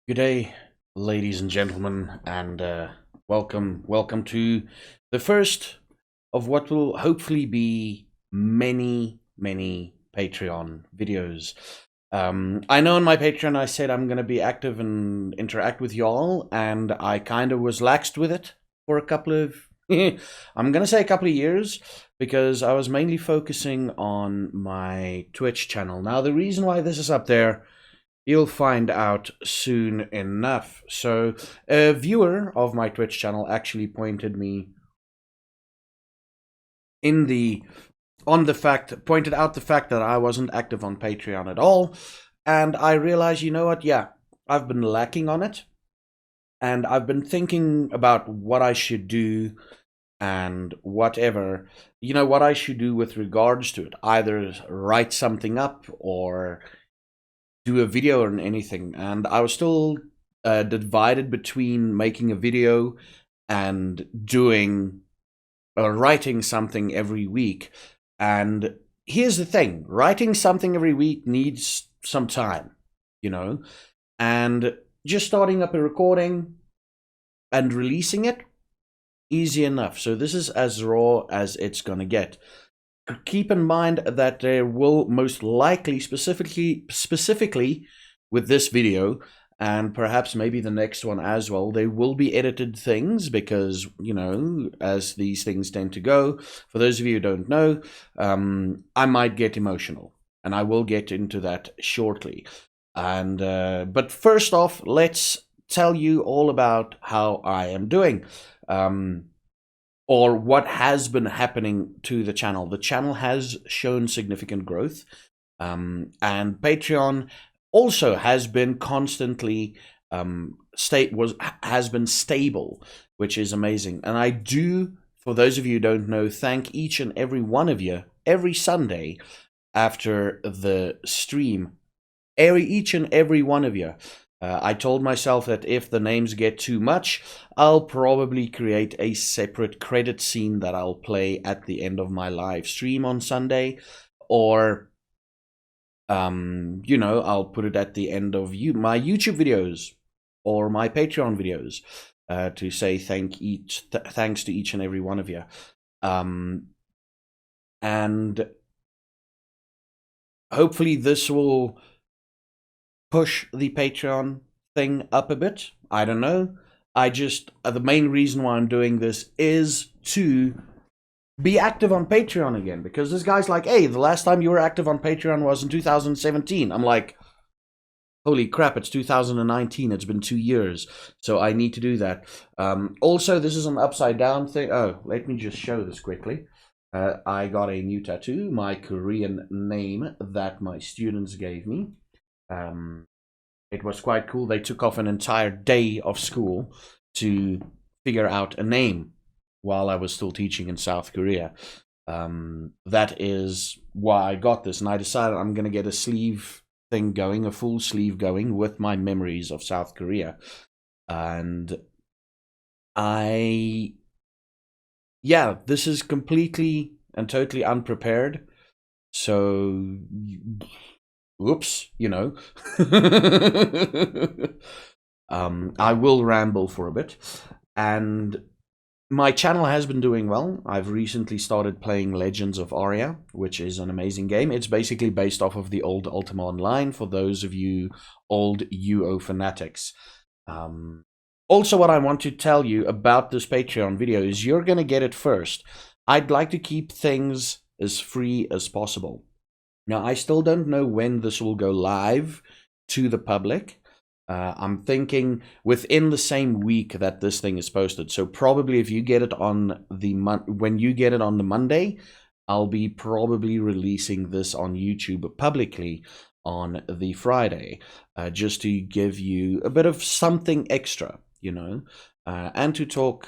Good day, ladies and gentlemen, and welcome to the first of what will hopefully be many Patreon videos. I know on my Patreon I said I'm going to be active and interact with y'all, and I kind of was laxed with it for a couple of, I'm going to say a couple of years, because I was mainly focusing on my Twitch channel. Now, the reason why this is up there, you'll find out soon enough. So, a viewer of my Twitch channel actually pointed me in the pointed out the fact that I wasn't active on Patreon at all, and I realized, you know what? Yeah, I've been lacking on it, and I've been thinking about what I should do and whatever, what I should do with regards to it. Either write something up or do a video or anything, and I was still divided between making a video and doing writing something every week. And here's the thing: writing something every week needs some time, you know, and just starting up a recording and releasing it, easy enough. So this is as raw as it's gonna get. Keep in mind that there will most likely, specifically with this video, and perhaps maybe the next one as well, there will be edited things because, as these things tend to go. For those of you who don't know, I might get emotional, and I will get into that shortly. And but first off, let's tell you all about how I am doing. Or what has been happening to the channel. The channel has shown significant growth, and Patreon also has been constantly has been stable, which is amazing. And I do, for those of you who don't know, thank each and every one of you every Sunday after the stream. Each and every one of you. I told myself that if the names get too much, I'll probably create a separate credit scene that I'll play at the end of my live stream on Sunday, or I'll put it at the end of my YouTube videos or my Patreon videos, to say thanks to each and every one of you. And hopefully this will push the Patreon thing up a bit. I don't know. The main reason why I'm doing this is to be active on Patreon again, because this guy's like, hey, the last time you were active on Patreon was in 2017. I'm like, holy crap, it's 2019. It's been 2 years. So I need to do that. Also, this is an upside down thing. Oh, let me just show this quickly. I got a new tattoo, my Korean name that my students gave me. It was quite cool. They took off an entire day of school to figure out a name while I was still teaching in South Korea. That is why I got this, and I decided I'm going to get a sleeve thing going, a full sleeve going with my memories of South Korea. And this is completely and totally unprepared. So oops, I will ramble for a bit. And my channel has been doing well. I've recently started playing Legends of Aria, which is an amazing game. It's basically based off of the old Ultima Online, for those of you old UO fanatics. Also, what I want to tell you about this Patreon video is you're going to get it first. I'd like to keep things as free as possible. Now, I still don't know when this will go live to the public. I'm thinking within the same week that this thing is posted. So probably if you get it on when you get it on the Monday, I'll be probably releasing this on YouTube publicly on the Friday, just to give you a bit of something extra, and to talk.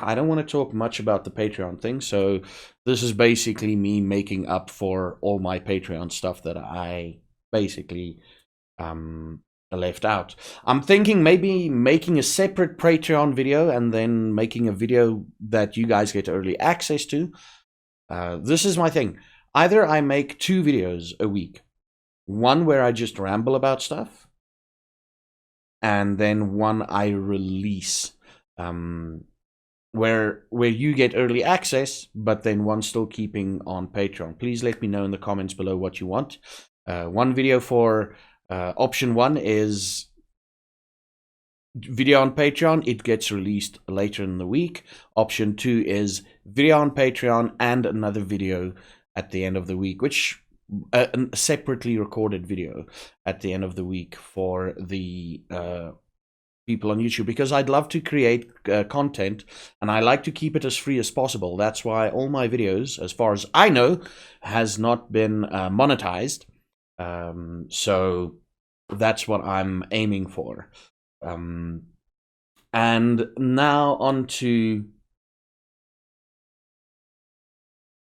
I don't want to talk much about the Patreon thing, so this is basically me making up for all my Patreon stuff that I basically left out. I'm thinking maybe making a separate Patreon video and then making a video that you guys get early access to. This is my thing. Either I make 2 videos a week, one where I just ramble about stuff, and then one I release, where you get early access, but then one still keeping on Patreon. Please let me know in the comments below what you want. One video for option one is video on Patreon. It gets released later in the week. Option two is video on Patreon and another video at the end of the week, which a separately recorded video at the end of the week for the people on YouTube, because I'd love to create content and I like to keep it as free as possible. That's why all my videos, as far as I know, has not been monetized. So that's what I'm aiming for. And now onto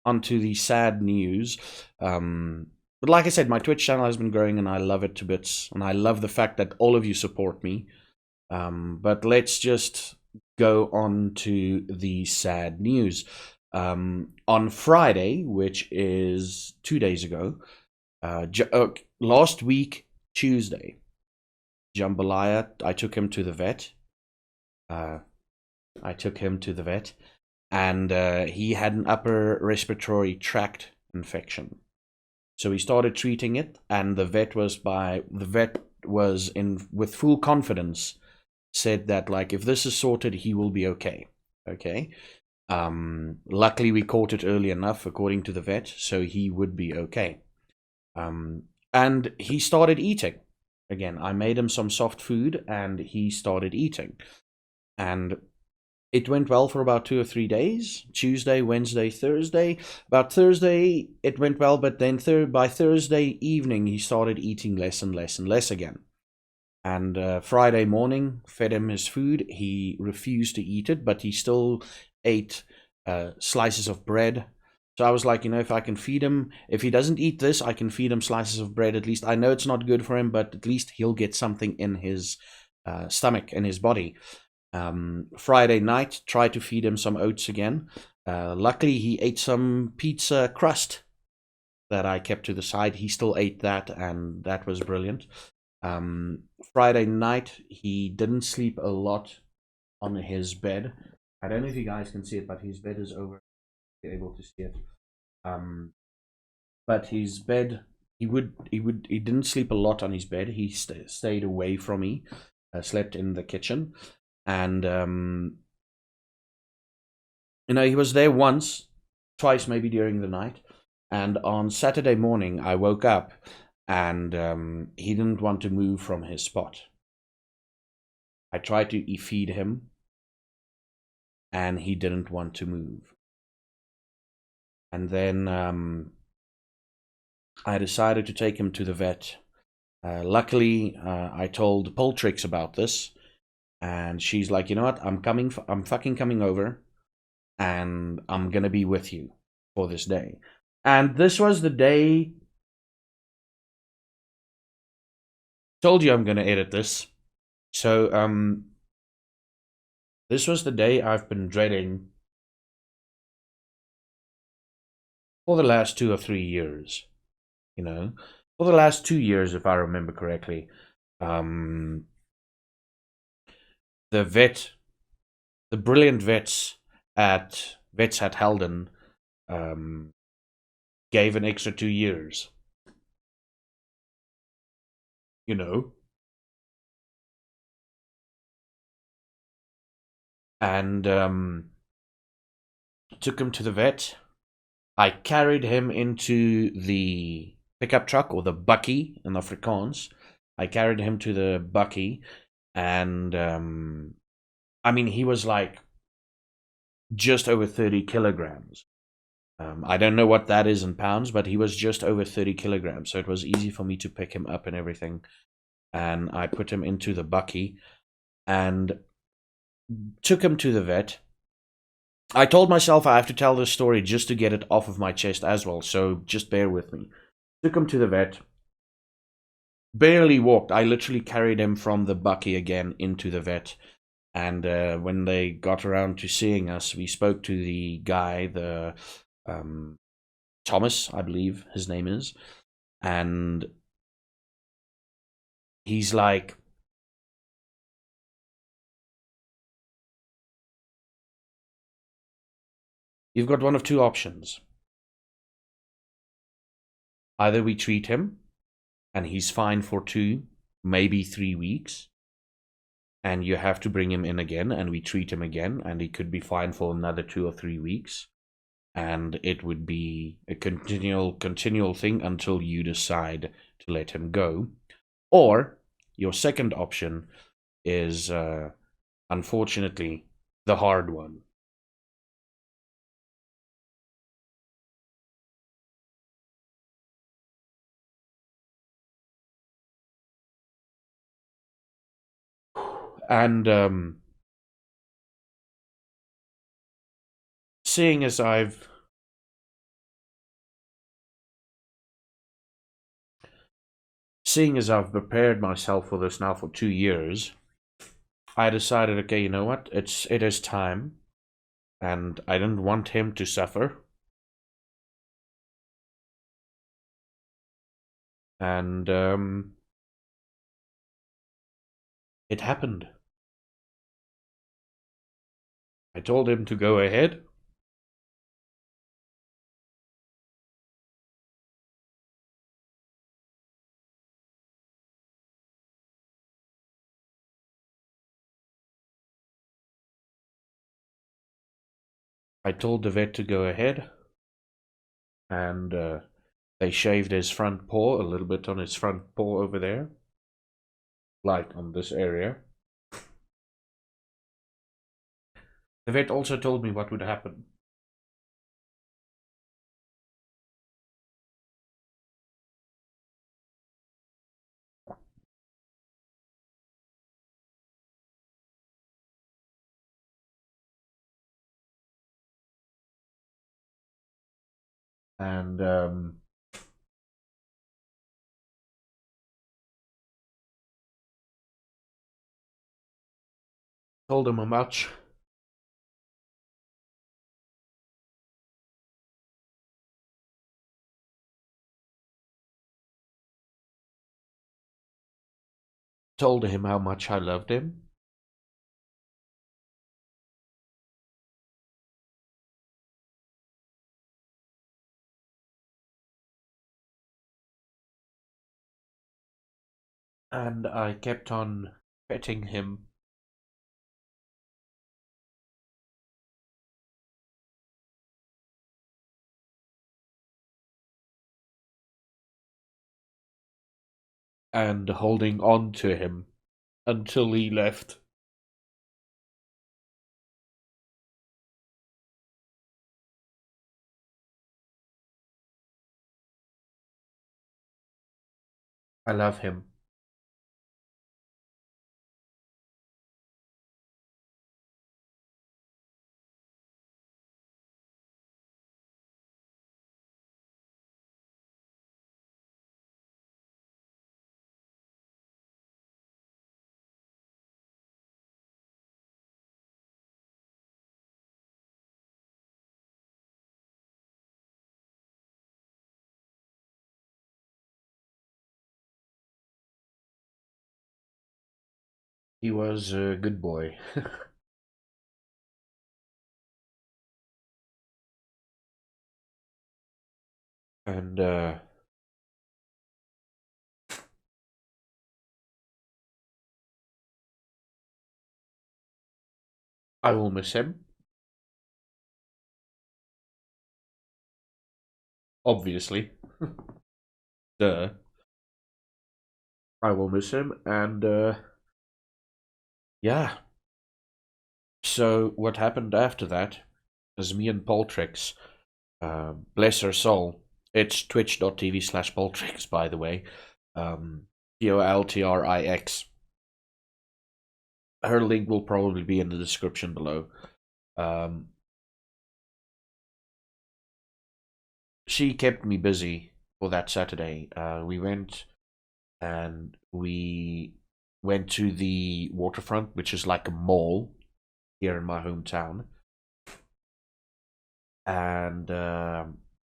the sad news. But like I said, my Twitch channel has been growing and I love it to bits, and I love the fact that all of you support me. But let's just go on to the sad news. On Friday, which is 2 days ago, last week, Tuesday, Jambalaya, I took him to the vet. And he had an upper respiratory tract infection. So he started treating it, and the vet was in with full confidence said that, like, if this is sorted, he will be okay. Okay. Luckily we caught it early enough, according to the vet, so he would be okay. And he started eating again. I made him some soft food and he started eating, and it went well for about 2 or 3 days. Tuesday, Wednesday, Thursday. About Thursday it went well, but then by Thursday evening he started eating less and less and less again. And Friday morning, fed him his food. He refused to eat it, but he still ate slices of bread. So I was like, if I can feed him, if he doesn't eat this, I can feed him slices of bread at least. I know it's not good for him, but at least he'll get something in his stomach, in his body. Friday night, tried to feed him some oats again. Luckily, he ate some pizza crust that I kept to the side. He still ate that, and that was brilliant. Friday night, he didn't sleep a lot on his bed. I don't know if you guys can see it, but his bed is over. You're able to see it. But his bed, he didn't sleep a lot on his bed. He stayed away from me. Slept in the kitchen, and he was there once, twice maybe during the night. And on Saturday morning, I woke up, and he didn't want to move from his spot. I tried to feed him, and he didn't want to move. And then I decided to take him to the vet. Luckily, I told Poltrix about this, and she's like, you know what, I'm fucking coming over, and I'm gonna be with you for this day. And this was the day. Told you I'm gonna edit this. So this was the day I've been dreading for the last 2 or 3 years. For the last 2 years, if I remember correctly. The brilliant vets at Helden gave an extra 2 years. And took him to the vet. I carried him into the pickup truck, or the bakkie in Afrikaans. I carried him to the bakkie, and he was like just over 30 kilograms. I don't know what that is in pounds, but he was just over 30 kilograms, so it was easy for me to pick him up and everything. And I put him into the bakkie and took him to the vet. I told myself I have to tell this story just to get it off of my chest as well, so just bear with me. Took him to the vet. Barely walked. I literally carried him from the bakkie again into the vet. And when they got around to seeing us, we spoke to the guy, the Thomas, I believe his name is. And he's like, you've got one of two options. Either we treat him and he's fine for 2, maybe 3 weeks, and you have to bring him in again and we treat him again, and he could be fine for another 2 or 3 weeks, and it would be a continual thing until you decide to let him go. Or your second option is unfortunately the hard one. And seeing as I've prepared myself for this now for 2 years, I decided, okay, you know what? It is time, and I didn't want him to suffer. And it happened. I told him to go ahead. I told the vet to go ahead, and they shaved his front paw, a little bit on his front paw over there, like on this area. The vet also told me what would happen. And told him how much. Told him how much I loved him. And I kept on petting him. And holding on to him until he left. I love him. He was a good boy. And I will miss him. Obviously. Duh. I will miss him, and yeah. So what happened after that is me and Poltrix, bless her soul, it's twitch.tv/Poltrix, by the way, Poltrix. Her link will probably be in the description below. She kept me busy for that Saturday. We went to the waterfront, which is like a mall here in my hometown. And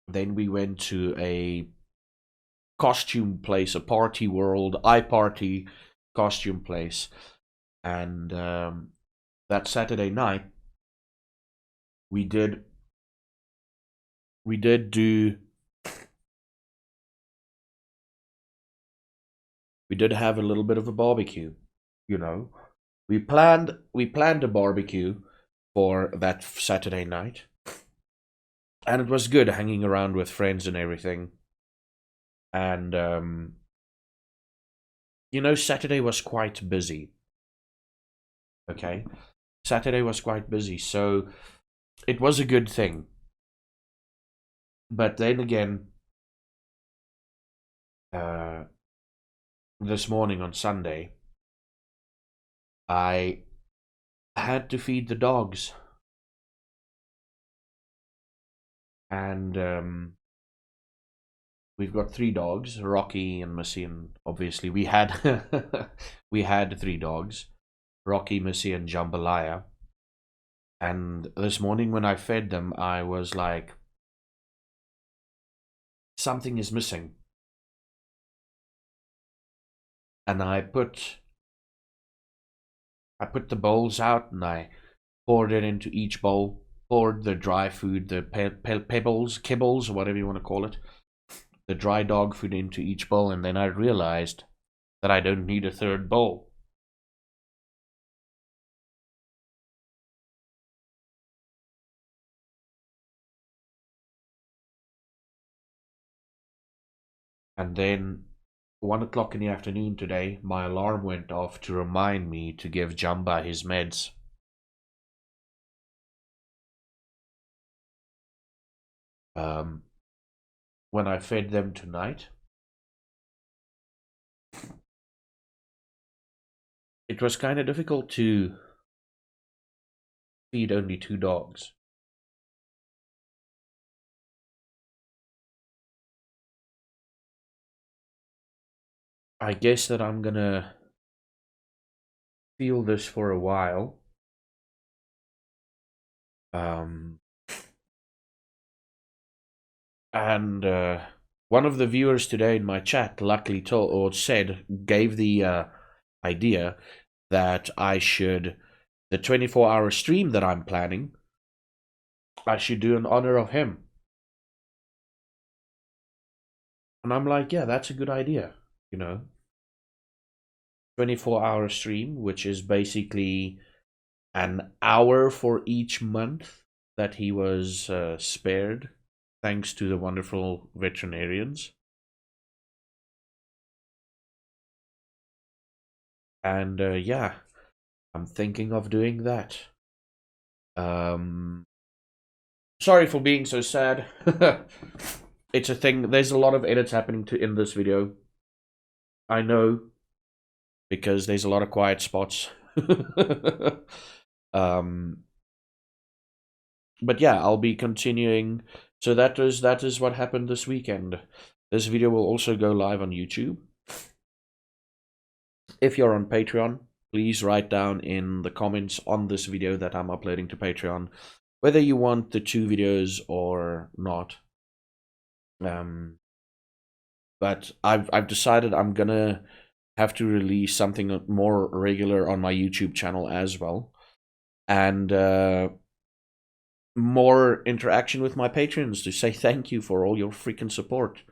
then we went to a costume place, a party world, iParty costume place. And that Saturday night, we did we did have a little bit of a barbecue, you know. We planned a barbecue for that Saturday night, and it was good hanging around with friends and everything. And Saturday was quite busy. Okay, Saturday was quite busy, so it was a good thing. But then again, this morning on Sunday, I had to feed the dogs, and we've got 3 dogs, Rocky and Missy, and obviously we had we had 3 dogs, Rocky, Missy, and Jambalaya. And this morning when I fed them, I was like, something is missing. And I put the bowls out, and I poured it into each bowl, poured the dry food, the pebbles, kibbles, or whatever you want to call it, the dry dog food into each bowl, and then I realized that I don't need a third bowl. And then 1 o'clock in the afternoon today, my alarm went off to remind me to give Jamba his meds. When I fed them tonight, it was kind of difficult to feed only 2 dogs. I guess that I'm gonna feel this for a while. And one of the viewers today in my chat luckily gave the idea that I should, the 24-hour stream that I'm planning, I should do in honor of him. And I'm like, yeah, that's a good idea, 24-hour stream, which is basically an hour for each month that he was spared, thanks to the wonderful veterinarians. And yeah, I'm thinking of doing that. Sorry for being so sad. It's a thing. There's a lot of edits happening in this video. I know, because there's a lot of quiet spots. But yeah, I'll be continuing. So that is what happened this weekend. This video will also go live on YouTube. If you're on Patreon, please write down in the comments on this video that I'm uploading to Patreon whether you want the 2 videos or not. But I've decided I'm gonna have to release something more regular on my YouTube channel as well, and more interaction with my patrons to say thank you for all your freaking support.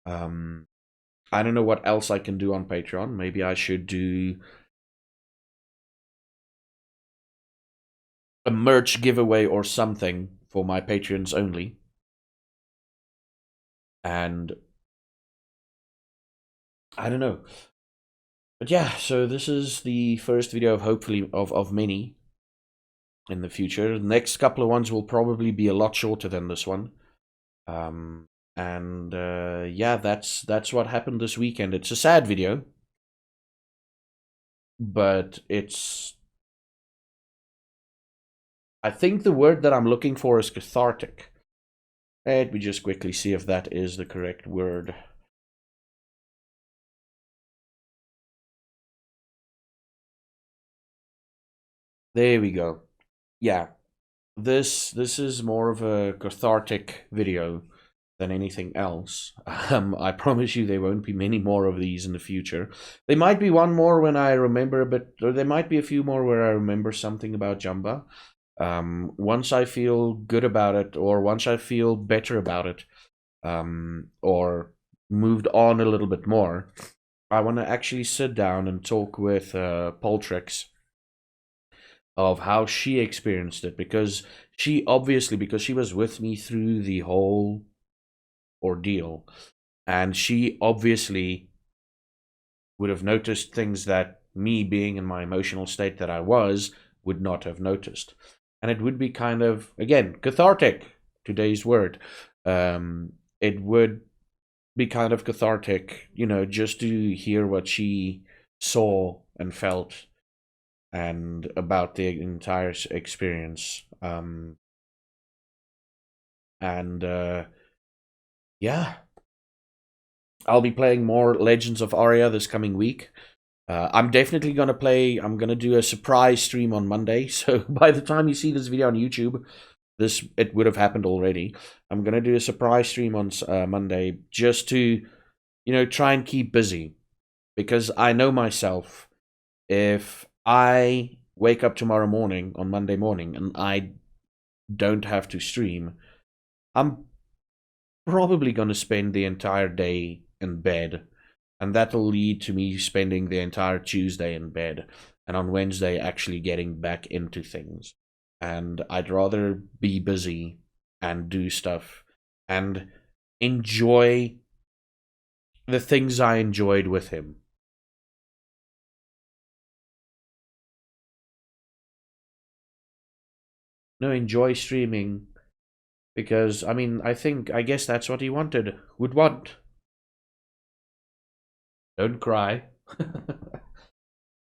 I don't know what else I can do on Patreon. Maybe I should do a merch giveaway or something for my patrons only. And I don't know. But yeah, so this is the first video of hopefully of many in the future. The next couple of ones will probably be a lot shorter than this one. And yeah, that's what happened this weekend. It's a sad video, but I think the word that I'm looking for is cathartic. Let me just quickly see if that is the correct word. There we go. Yeah, this is more of a cathartic video than anything else. I promise you there won't be many more of these in the future. There might be one more when I remember a bit, or there might be a few more where I remember something about Jamba. Once I feel good about it, or once I feel better about it, or moved on a little bit more, I want to actually sit down and talk with Poltrix of how she experienced it, because she obviously, because she was with me through the whole ordeal, and she obviously would have noticed things that me, being in my emotional state that I was, would not have noticed. And it would be kind of, again, cathartic, today's word. It would be kind of cathartic, just to hear what she saw and felt and about the entire experience. And yeah, I'll be playing more Legends of Aria this coming week. I'm definitely gonna play. I'm gonna do a surprise stream on Monday. So by the time you see this video on YouTube, it would have happened already. I'm gonna do a surprise stream on Monday, just to, try and keep busy, because I know myself. If I wake up tomorrow morning, on Monday morning, and I don't have to stream, I'm probably gonna spend the entire day in bed, and that'll lead to me spending the entire Tuesday in bed, and on Wednesday actually getting back into things. And I'd rather be busy and do stuff and enjoy the things I enjoyed with him. No, enjoy streaming, because I guess that's what he would want. Don't cry.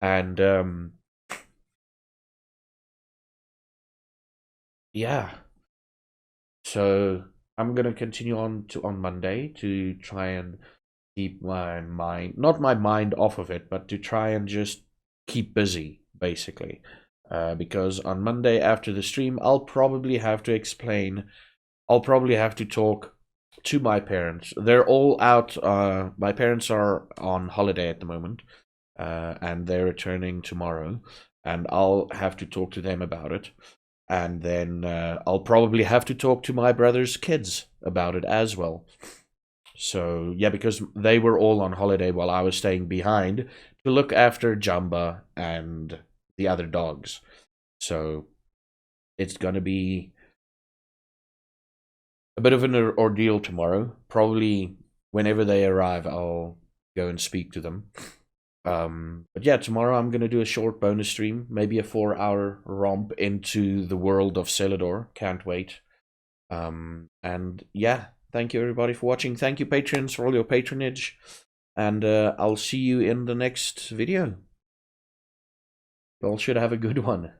And yeah, so I'm gonna continue on Monday to try and keep my mind, not my mind off of it, but to try and just keep busy, basically. Because on Monday after the stream, I'll probably have to talk to my parents. They're all out. My parents are on holiday at the moment, and they're returning tomorrow, and I'll have to talk to them about it. And then I'll probably have to talk to my brother's kids about it as well. So yeah, because they were all on holiday while I was staying behind to look after Jamba and the other dogs. So it's gonna be a bit of an ordeal tomorrow. Probably whenever they arrive, I'll go and speak to them. But yeah, tomorrow I'm gonna do a short bonus stream, maybe a 4-hour romp into the world of Celador. Can't wait. And yeah, thank you everybody for watching. Thank you patrons for all your patronage, and I'll see you in the next video. You all should have a good one.